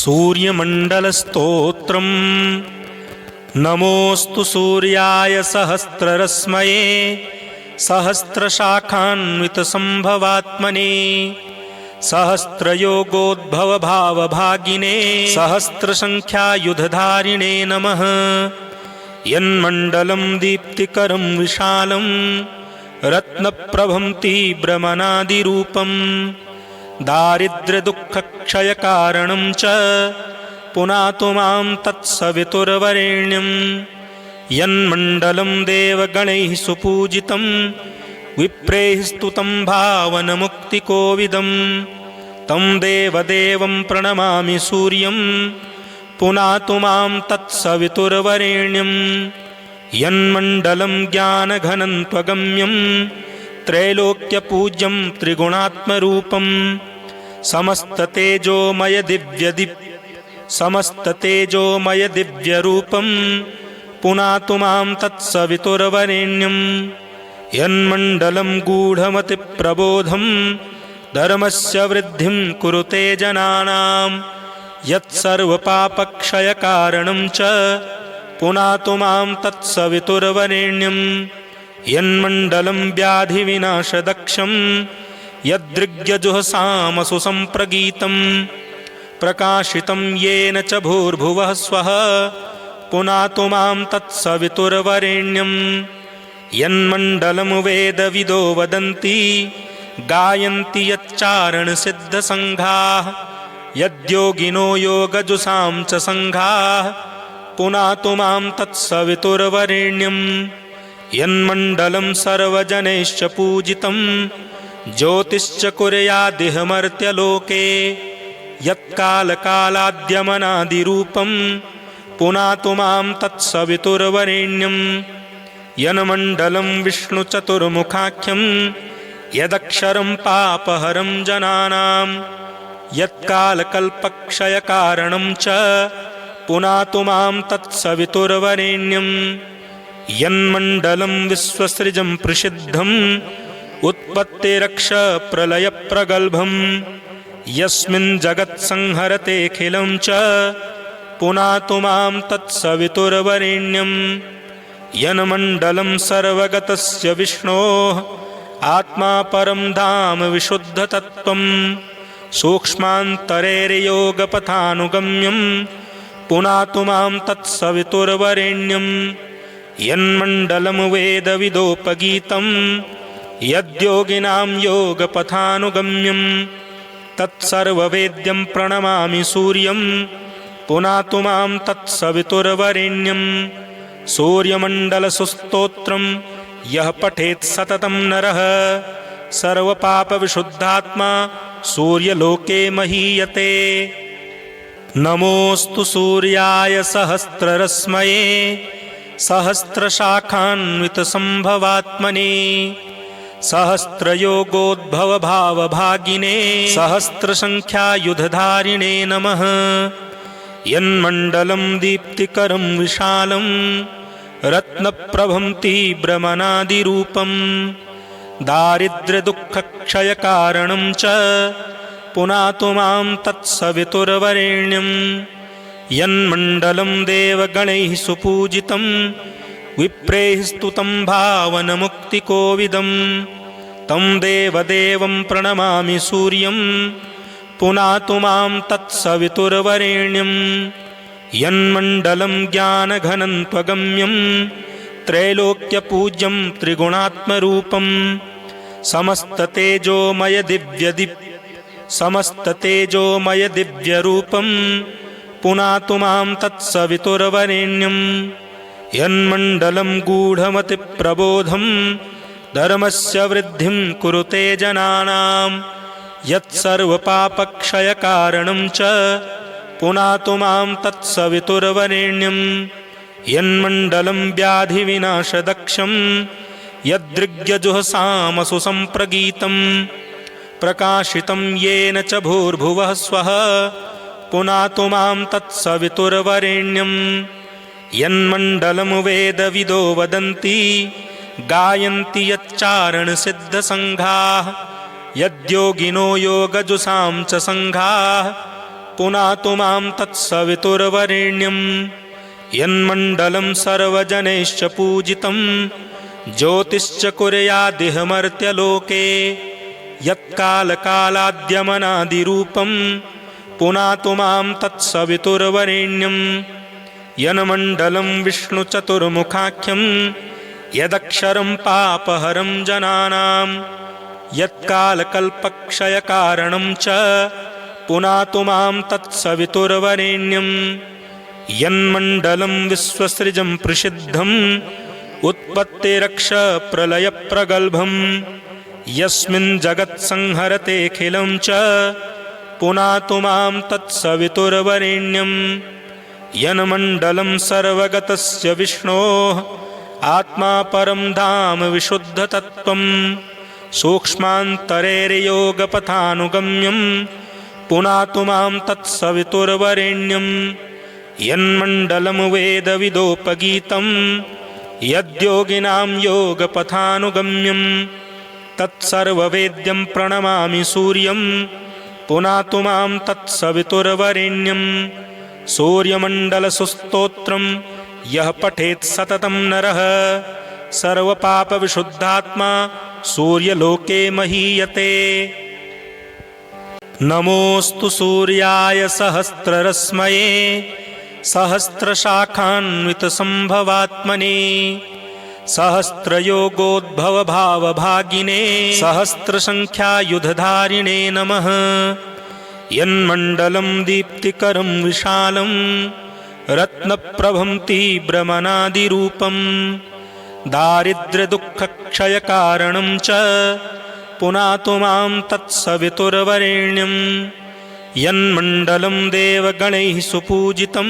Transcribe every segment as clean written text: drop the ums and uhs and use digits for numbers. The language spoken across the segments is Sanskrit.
सूर्यमण्डलस्तोत्रम्। नमोऽस्तु सूर्याय सहस्ररश्मये सहस्रशाखान्वितसम्भवात्मने सहस्रयोगोद्भवभावभागिने सहस्रसङ्ख्यायुधधारिणे नमः। यन्मण्डलं दीप्तिकरं विशालं रत्नप्रभं तीव्रमनादिरूपं दारिद्र्यदुःखक्षयकारणं च पुनातु मां तत्सवितुर्वरेण्यं। यन्मण्डलं देवगणैः सुपूजितं विप्रैः स्तुतं भावनमुक्तिकोविदं तं देवदेवं प्रणमामि सूर्यं पुनातु मां तत्सवितुर्वरेण्यं। यन्मण्डलं ज्ञानघनं त्वगम्यं त्रैलोक्यपूज्यं त्रिगुणात्मरूपं समस्ततेजोमय दिव्यरूपं पुनातु मां तत्सवितुर्वरेण्यं। यन्मण्डलं गूढमतिप्रबोधं धर्मस्य वृद्धिं कुरुते जनानां यत्सर्वपापक्षयकारणं च पुनातु मां तत्सवितुर्वरेण्यं। यन्मण्डलं व्याधिविनाशदक्षं यदृग्यजुःसामसु सम्प्रगीतं प्रकाशितं येन च भूर्भुवः स्वः पुनातु मां तत्सवितुर्वरेण्यं। यन्मण्डलं वेदविदो वदन्ति गायन्ति यच्चारणसिद्धसङ्घाः यद्योगिनो योगजुषां च सङ्घाः पुनातु मां तत्सवितुर्वरेण्यं। यन्मण्डलं सर्वजनैश्च पूजितं ज्योतिश्च कुर्यादिह मर्त्यलोके यत्कालकालाद्यमनादिरूपं पुनातु मां तत्सवितुर्वरेण्यं। यन्मण्डलं विष्णुचतुर्मुखाख्यं यदक्षरं पापहरं जनानां यत्कालकल्पक्षयकारणं च पुनातु मां तत्सवितुर्वरेण्यं। यन्मण्डलं विश्वसृजं प्रसिद्धं उत्पत्तिरक्षप्रलयप्रगल्भं यस्मिन् जगत्संहरतेऽखिलं च पुनातु मां तत्सवितुर्वरेण्यं। यन्मण्डलं सर्वगतस्य विष्णोः आत्मा परं धाम विशुद्धतत्त्वं सूक्ष्मान्तरैर्योगपथानुगम्यं पुनातु मां तत्सवितुर्वरेण्यं। यन्मण्डलं वेदविदोपगीतं यद्योगिनां योगपथानुगम्यं तत्सर्ववेद्यं प्रणमामि सूर्यं पुनातु मां तत्सवितुर्वरेण्यं। सूर्यमण्डलस्तोत्रं यः पठेत् सततं नरः सर्वपापविशुद्धात्मा सूर्यलोके महीयते। नमोऽस्तु सूर्याय सहस्ररश्मये सहस्रशाखान्वितसम्भवात्मने सहस्रयोगोद्भवभावभागिने सहस्रसङ्ख्यायुधधारिणे नमः। यन्मण्डलं दीप्तिकरं विशालं रत्नप्रभं तीव्रमनादिरूपं दारिद्र्यदुःखक्षयकारणं च पुनातु मां तत्सवितुर्वरेण्यं। यन्मण्डलं देवगणैः सुपूजितं विप्रैः स्तुतं भावनमुक्तिकोविदं तं देवदेवं प्रणमामि सूर्यं पुनातु मां तत्सवितुर्वरेण्यं। यन्मण्डलं ज्ञानघनं त्वगम्यं त्रैलोक्यपूज्यं त्रिगुणात्मरूपं समस्ततेजोमय दिव्यरूपं पुनातु मां तत्सवितुर्वरेण्यं। यन्मण्डलं गूढमतिप्रबोधं धर्मस्य वृद्धिं कुरुते जनानां यत्सर्वपापक्षयकारणं च पुनातु मां तत्सवितुर्वरेण्यं। यन्मण्डलं व्याधिविनाशदक्षं यदृग्यजुःसामसु सम्प्रगीतं प्रकाशितं येन च भूर्भुवः स्वः पुनातु मां तत्सवितुर्वरेण्यं। यन्मण्डलं वेदविदो वदन्ति गायन्ति यच्चारणसिद्धसङ्घाः यद्योगिनो योगजुषां च सङ्घाः पुनातु मां तत्सवितुर्वरेण्यं यन्मण्डलं सर्वजनैश्च पूजितं ज्योतिश्च कुर्यादिह मर्त्यलोके यत्कालकालाद्यमनादिरूपं पुनातु मां तत्सवितुर्वरेण्यं यन्मण्डलं विष्णुचतुर्मुखाख्यं यदक्षरं पापहरं जनानां यत्कालकल्पक्षयकारणं च पुनातु मां तत्सवितुर्वरेण्यं यन्मण्डलं विश्वसृजं प्रसिद्धं उत्पत्तिरक्षप्रलयप्रगल्भं यस्मिन् जगत्संहरतेऽखिलं च पुनातु मां तत्सवितुर्वरेण्यं यन्मण्डलं सर्वगतस्य विष्णोः आत्मा परं धाम विशुद्धतत्त्वं सूक्ष्मान्तरेर्योगपथानुगम्यं पुनातु मां तत्सवितुर्वरेण्यं यन्मण्डलं वेदविदोपगीतं यद्योगिनां योगपथानुगम्यं तत्सर्ववेद्यं प्रणमामि सूर्यं पुनातु मां तत्सवितुर्वरेण्यं सूर्यमण्डलसुस्तोत्रं यः पठेत् सततं नरः सर्वपापविशुद्धात्मा सूर्यलोके महीयते। नमोऽस्तु सूर्याय सहस्ररश्मये सहस्रशाखान्वितसम्भवात्मने सहस्रयोगोद्भवभावभागिने सहस्रसङ्ख्यायुधधारिणे नमः। यन्मण्डलं दीप्तिकरं विशालं रत्नप्रभं तीव्रमनादिरूपं दारिद्र्यदुःखक्षयकारणं च पुनातु मां तत्सवितुर्वरेण्यं यन्मण्डलं देवगणैः सुपूजितं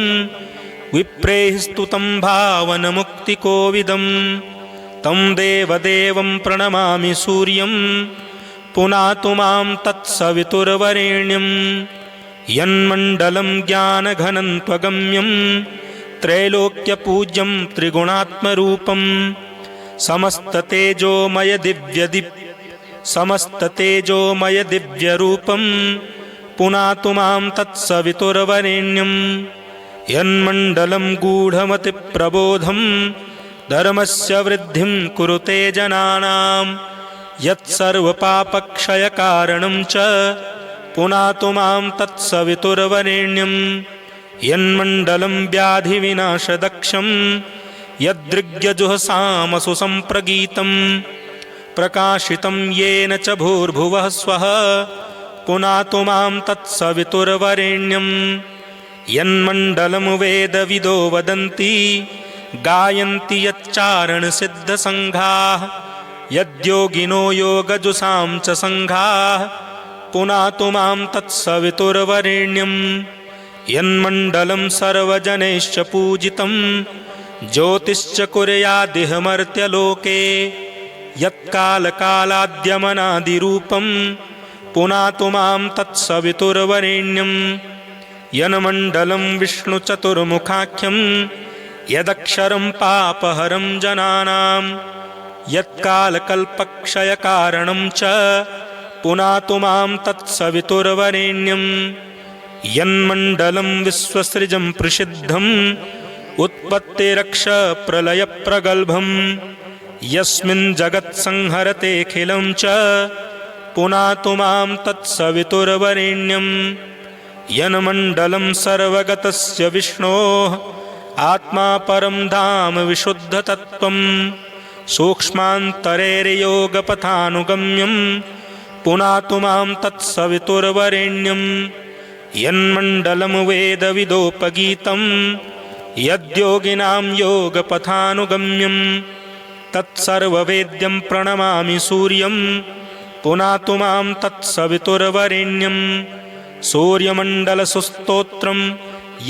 विप्रैः स्तुतं भावनमुक्तिकोविदं तं देवदेवं प्रणमामि सूर्यं पुनातु मां तत्सवितुर्वरेण्यं यन्मण्डलं ज्ञानघनं त्वगम्यं त्रैलोक्यपूज्यं त्रिगुणात्मरूपं समस्ततेजोमय दिव्यरूपं पुनातु मां तत्सवितुर्वरेण्यं यन्मण्डलं गूढमतिप्रबोधं धर्मस्य वृद्धिं कुरुते जनानां यत्सर्वपापक्षयकारणं च पुनातु मां तत्सवितुर्वरेण्यं यन्मण्डलं व्याधिविनाशदक्षं यदृग्यजुःसामसु सम्प्रगीतं प्रकाशितं येन च भूर्भुवः स्वः पुनातु मां तत्सवितुर्वरेण्यं यन्मण्डलं वेदविदो वदन्ति गायन्ति यच्चारणसिद्धसङ्घाः यद्योगिनो योगजुषां च सङ्घाः पुनातु मां तत्सवितुर्वरेण्यं यन्मण्डलं सर्वजनैश्च पूजितं ज्योतिश्च कुर्यादिह मर्त्यलोके यत्कालकालाद्यमनादिरूपं पुनातु मां तत्सवितुर्वरेण्यं यन्मण्डलं विष्णुचतुर्मुखाख्यं यदक्षरं पापहरं जनानां यत्कालकल्पक्षयकारणं च पुनातु मां तत्सवितुर्वरेण्यं यन्मण्डलं विश्वसृजं प्रसिद्धं उत्पत्तिरक्षप्रलयप्रगल्भं यस्मिन् जगत्संहरतेऽखिलं च पुनातु मां तत्सवितुर्वरेण्यं यन्मण्डलं सर्वगतस्य विष्णोः आत्मा परं धाम विशुद्धतत्त्वं सूक्ष्मान्तरेर्योगपथानुगम्यं पुनातु मां तत्सवितुर्वरेण्यं यन्मण्डलं वेदविदोपगीतं यद्योगिनां योगपथानुगम्यं तत्सर्ववेद्यं प्रणमामि सूर्यं पुनातु मां तत्सवितुर्वरेण्यं सूर्यमण्डलसुस्तोत्रं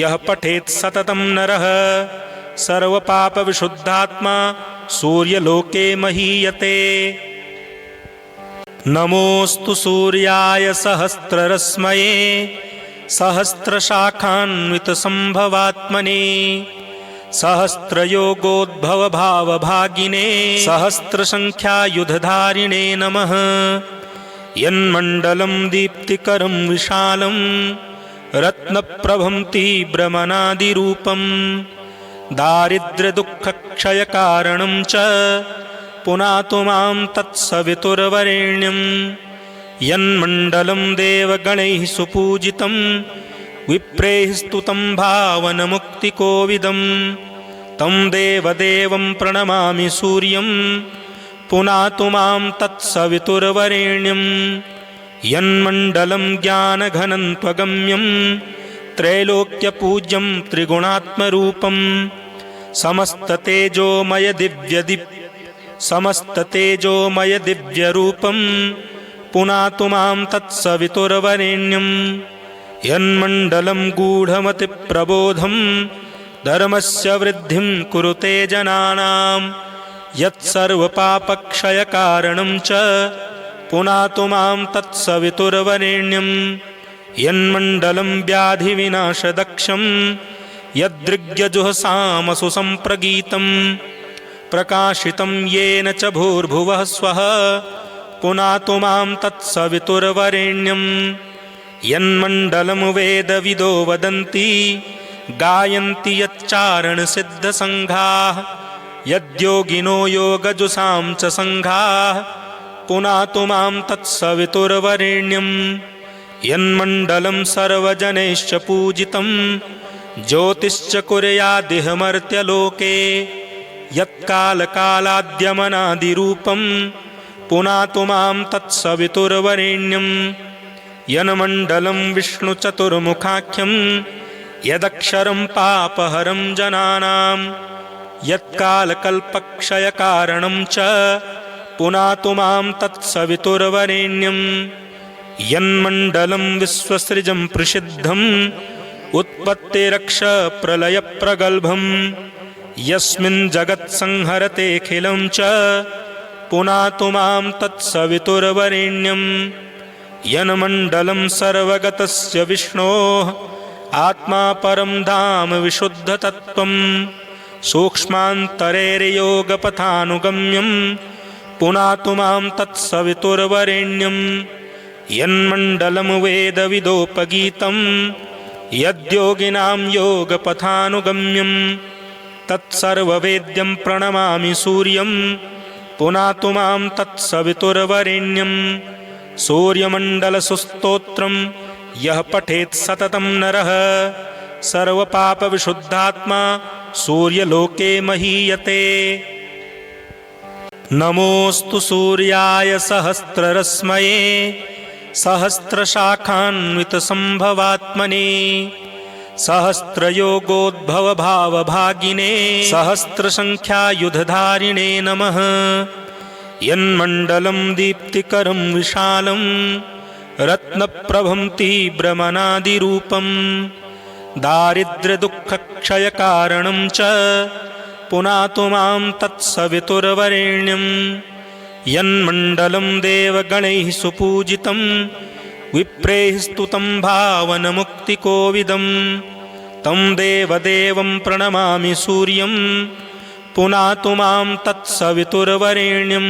यः पठेत् सततं नरः सर्वपापविशुद्धात्मा सूर्यलोके महीयते। नमोऽस्तु सूर्याय सहस्ररश्मये सहस्रशाखान्वितसम्भवात्मने सहस्रयोगोद्भवभावभागिने सहस्रसङ्ख्यायुधधारिणे नमः। यन्मण्डलं दीप्तिकरं विशालं रत्नप्रभं तीव्रमनादिरूपं दारिद्र्यदुःखक्षयकारणं च पुनातु मां तत्सवितुर्वरेण्यं यन्मण्डलं देवगणैः सुपूजितं विप्रैः स्तुतं भावनमुक्तिकोविदं तं देवदेवं प्रणमामि सूर्यं पुनातु मां तत्सवितुर्वरेण्यं यन्मण्डलं ज्ञानघनं त्वगम्यं त्रैलोक्यपूज्यं त्रिगुणात्मरूपं समस्ततेजोमय दिव्यरूपं पुनातु मां तत्सवितुर्वरेण्यं यन्मण्डलं गूढमतिप्रबोधं धर्मस्य वृद्धिं कुरुते जनानां यत्सर्वपापक्षयकारणं च पुनातु मां तत्सवितुर्वरेण्यं यन्मण्डलं व्याधिविनाशदक्षं यदृग्यजुःसामसु सम्प्रगीतं प्रकाशितं येन च भूर्भुवः स्वः पुनातु मां तत्सवितुर्वरेण्यं यन्मण्डलं वेदविदो वदन्ति गायन्ति यच्चारणसिद्धसङ्घाः यद्योगिनो योगजुषां च सङ्घाः पुनातु मां तत्सवितुर्वरेण्यं यन्मण्डलं सर्वजनैश्च पूजितं ज्योतिश्च कुर्यादिह मर्त्यलोके यत्कालकालाद्यमनादिरूपं पुनातु मां तत्सवितुर्वरेण्यं यन्मण्डलं विष्णुचतुर्मुखाख्यं यदक्षरं पापहरं जनानां यत्कालकल्पक्षयकारणं च पुनातु मां तत्सवितुर्वरेण्यं यन्मण्डलं विश्वसृजं प्रसिद्धं उत्पत्तिरक्षप्रलयप्रगल्भं यस्मिन् जगत्संहरतेऽखिलं च पुनातु मां तत्सवितुर्वरेण्यं यन्मण्डलं सर्वगतस्य विष्णोः आत्मा परं धाम विशुद्धतत्त्वं सूक्ष्मान्तरैर्योगपथानुगम्यं पुनातु मां तत्सवितुर्वरेण्यं यन्मण्डलं वेदविदोपगीतं यद्योगिनां योगपथानुगम्यं तत्सर्ववेद्यं प्रणमामि सूर्यं पुनातु मां तत्सवितुर्वरेण्यं सूर्यमण्डलसुस्तोत्रं यः पठेत् सततं नरः सर्वपापविशुद्धात्मा सूर्यलोके महीयते। नमोऽस्तु सूर्याय सहस्ररश्मये सहस्रशाखान्वितसम्भवात्मने सहस्रयोगोद्भवभावभागिने सहस्रसङ्ख्यायुधधारिणे नमः। यन्मण्डलं दीप्तिकरं विशालं रत्नप्रभं तीव्रमनादिरूपं दारिद्र्यदुःखक्षयकारणं च पुनातु मां तत्सवितुर्वरेण्यं यन्मण्डलं देवगणैः सुपूजितं विप्रैः स्तुतं भावनमुक्तिकोविदं तं देवदेवं प्रणमामि सूर्यं पुनातु मां तत्सवितुर्वरेण्यं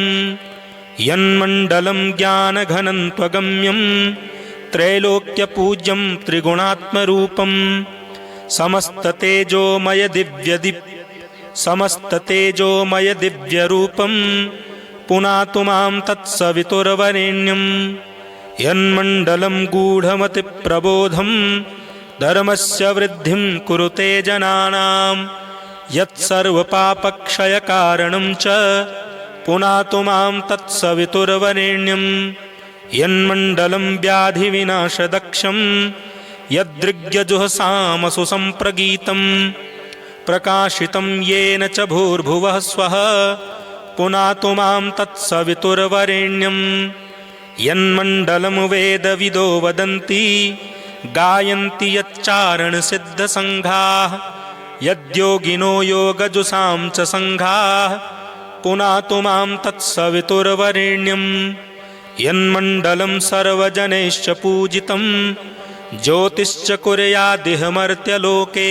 यन्मण्डलं ज्ञानघनं त्वगम्यं त्रैलोक्यपूज्यं त्रिगुणात्मरूपं समस्ततेजोमय दिव्यरूपं पुनातु मां तत्सवितुर्वरेण्यं यन्मण्डलं गूढमतिप्रबोधं धर्मस्य वृद्धिं कुरुते जनानां यत्सर्वपापक्षयकारणं च पुनातु मां तत्सवितुर्वरेण्यं यन्मण्डलं व्याधिविनाशदक्षं यदृग्यजुःसामसु सम्प्रगीतं प्रकाशितं येन च भूर्भुवः स्वः पुनातु मां तत्सवितुर्वरेण्यं यन्मण्डलं वेदविदो वदन्ति गायन्ति यच्चारणसिद्धसङ्घाः यद्योगिनो योगजुषां च सङ्घाः पुनातु मां तत्सवितुर्वरेण्यं यन्मण्डलं सर्वजनैश्च पूजितं ज्योतिश्च कुर्यादिह मर्त्यलोके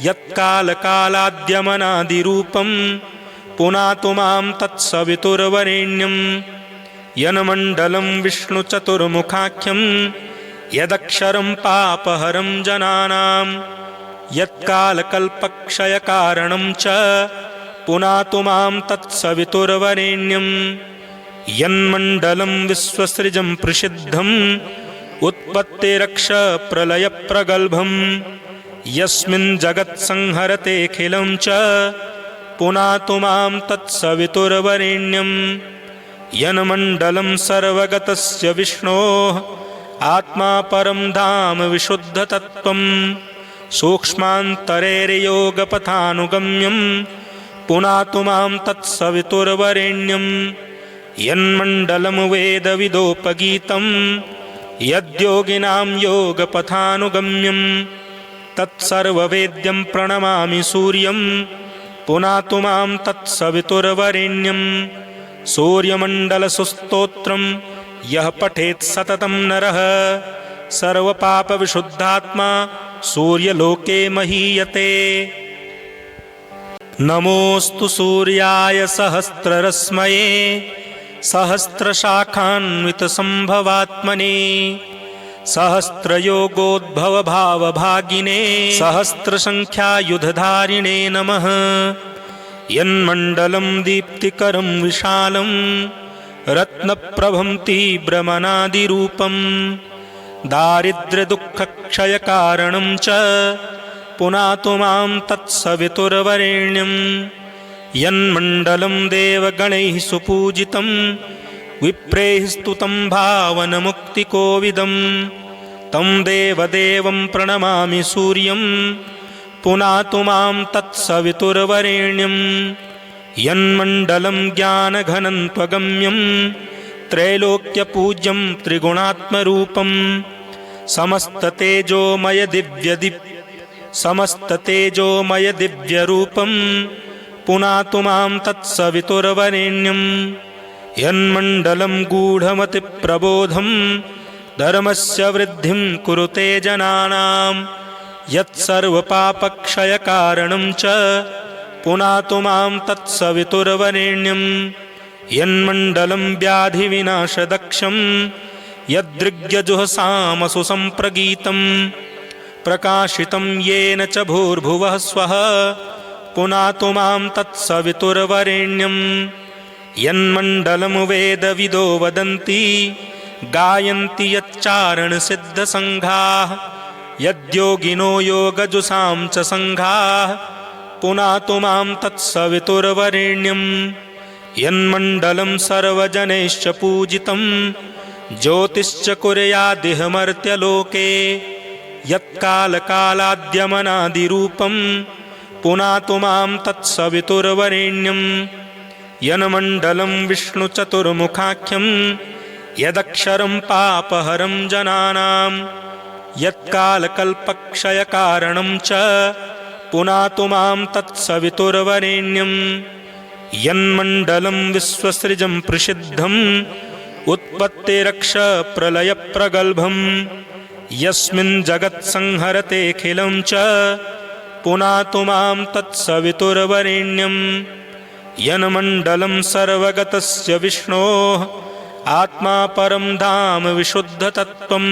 यत्कालकालाद्यमनादिरूपं पुनातु मां तत्सवितुर्वरेण्यं यन्मण्डलं विष्णुचतुर्मुखाख्यं यदक्षरं पापहरं जनानां यत्कालकल्पक्षयकारणं च पुनातु मां तत्सवितुर्वरेण्यं यन्मण्डलं विश्वसृजं प्रसिद्धम् उत्पत्तिरक्षप्रलयप्रगल्भं यस्मिन् जगत्संहरतेऽखिलं च पुनातु मां तत्सवितुर्वरेण्यं यन्मण्डलं सर्वगतस्य विष्णोः आत्मा परं धाम विशुद्धतत्त्वं सूक्ष्मान्तरेर्योगपथानुगम्यं पुनातु मां तत्सवितुर्वरेण्यं यन्मण्डलं वेदविदोपगीतं यद्योगिनां योगपथानुगम्यं तत्सर्ववेद्यं प्रणमामि सूर्यं पुनातु मां तत्सवितुर्वरेण्यं सूर्यमण्डलसुस्तोत्रं यः पठेत् सततं नरः सर्वपापविशुद्धात्मा सूर्यलोके महीयते। नमोऽस्तु सूर्याय सहस्ररश्मये सहस्रशाखान्वितसम्भवात्मने सहस्रयोगोद्भवभावभागिने सहस्रसङ्ख्यायुधधारिणे नमः। यन्मण्डलं दीप्तिकरं विशालं रत्नप्रभं तीव्रमनादिरूपं दारिद्र्यदुःखक्षयकारणं च पुनातु मां तत्सवितुर्वरेण्यं यन्मण्डलं देवगणैः सुपूजितं विप्रैः स्तुतं भावनमुक्तिकोविदं तं देवदेवं प्रणमामि सूर्यं पुनातु मां तत्सवितुर्वरेण्यं यन्मण्डलं ज्ञानघनं त्वगम्यं त्रैलोक्यपूज्यं त्रिगुणात्मरूपं समस्ततेजोमयदिव्यरूपं पुनातु मां तत्सवितुर्वरेण्यं यन्मण्डलं गूढमतिप्रबोधं धर्मस्य वृद्धिं कुरुते जनानां यत्सर्वपापक्षयकारणं च पुनातु मां तत्सवितुर्वरेण्यं यन्मण्डलं व्याधिविनाशदक्षं यदृग्यजुःसामसु सम्प्रगीतं प्रकाशितं येन च भूर्भुवः स्वः पुनातु मां तत्सवितुर्वरेण्यं यन्मण्डलं वेदविदो वदन्ति गायन्ति यच्चारणसिद्धसङ्घाः यद्योगिनो योगजुषां च सङ्घाः पुनातु मां तत्सवितुर्वरेण्यं यन्मण्डलं सर्वजनैश्च पूजितं ज्योतिश्च कुर्यादिह मर्त्यलोके यत्कालकालाद्यमनादिरूपं पुनातु मां तत्सवितुर्वरेण्यं यन्मण्डलं विष्णुचतुर्मुखाख्यं यदक्षरं पापहरं जनानां यत्कालकल्पक्षयकारणं च पुनातु मां तत्सवितुर्वरेण्यं यन्मण्डलं विश्वसृजं प्रसिद्धं उत्पत्तिरक्षप्रलयप्रगल्भं यस्मिन् जगत्संहरतेऽखिलं च पुनातु मां तत्सवितुर्वरेण्यं यन्मण्डलं सर्वगतस्य विष्णोः आत्मा परं धाम विशुद्धतत्त्वं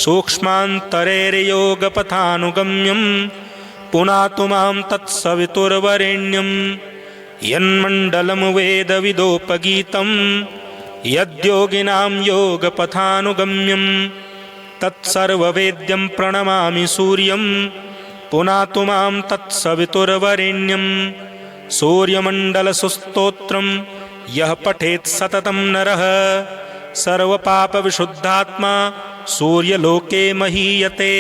सूक्ष्मान्तरेर्योगपथानुगम्यं पुनातु मां तत्सवितुर्वरेण्यं यन्मण्डलं वेदविदोपगीतं यद्योगिनां योगपथानुगम्यं तत्सर्ववेद्यं प्रणमामि सूर्यं पुनातु मां तत्सवितुर्वरेण्यं सूर्यमण्डलसुस्तोत्रं यः पठेत् सततं नरः सर्वपापविशुद्धात्मा सूर्यलोके महीयते।